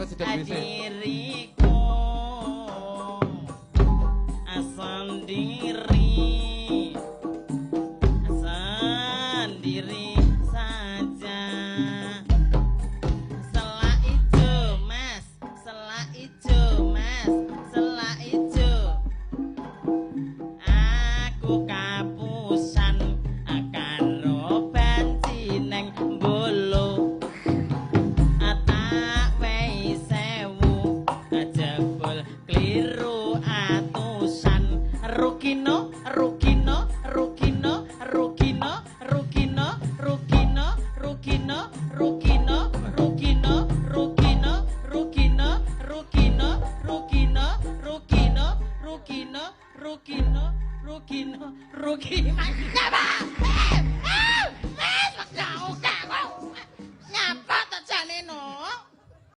sidak bisa. Diriku sendiri saja. Selak ijo mas, selak ijo mas, selak ijo. Aku kapusan karo banci neng bolo. Tak wei sewu jebul kliru atusan. Rukino, rukino, rukino, rukino, rukino, rukino, rukino, rukino, rukino, rukino, rukino, rukino, rukino, rukino, rukino, rukino, rukino, rukino. Mas,